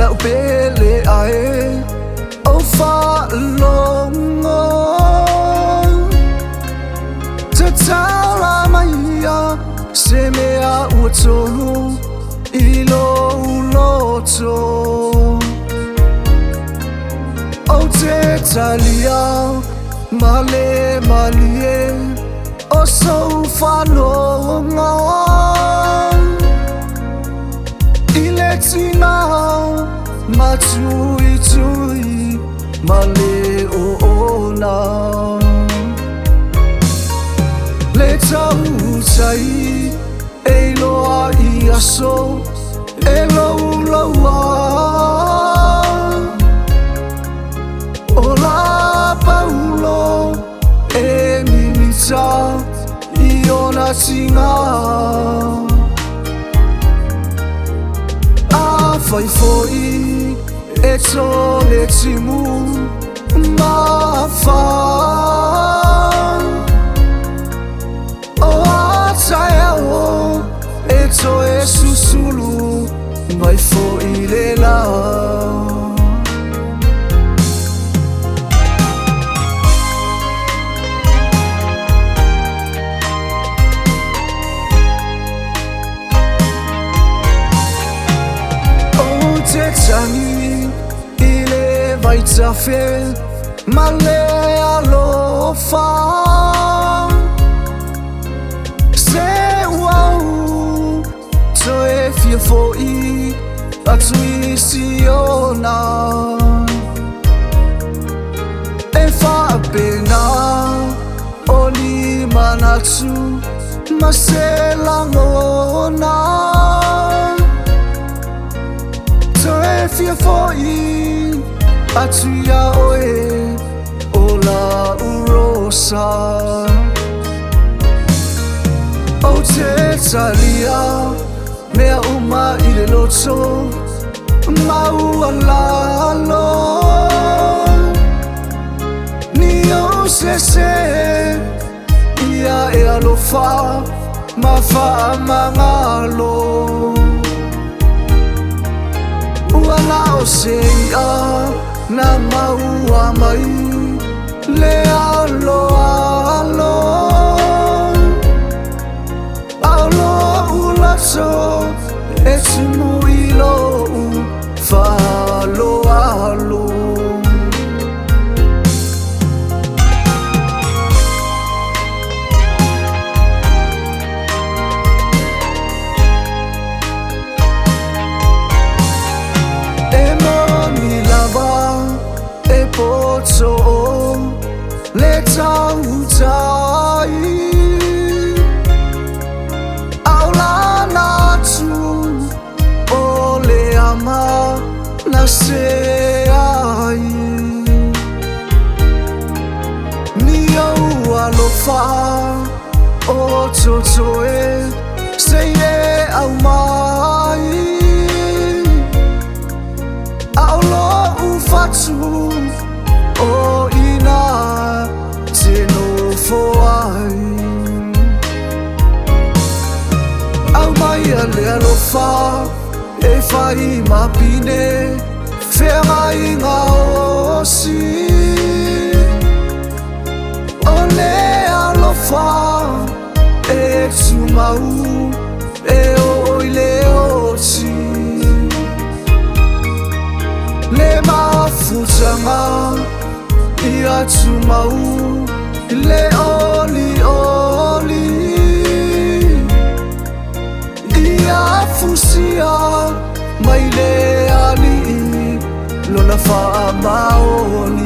lau pele ae o fa longo te taula maia se mea ua tonu I lo loto o te talia male malie o so whanonga I le tina matui tui male o ona le tau tai e loa I aso e lau laua o la paulo e mimita I ona tinga a fai foi e to le timu ma fa o a tae o e to e susulu mai foi le la te tangi I le vai tafe ma le alofa se wau to e fia foi atu I siona e fa pena o ni manatu ma se langona fia foi atu ia oe o la urosa o te talia mea uma I le loto maua lalo ni o se ia e alofa ma fa mangalo Wala o seia na maua mai le alo alo alo ulaso e tumu ilo fa alo alo so le tau tai au la natu o le ama na se ai ni au alofa o totoe se e au mai au lo ufatu o ina te no foai au mai ale alofa e fai mapine fera inga osi o le alofa e tumau e oi le oti le mafutanga Ia tumau le oli oli Ia fusia mai le ali lona fa maoni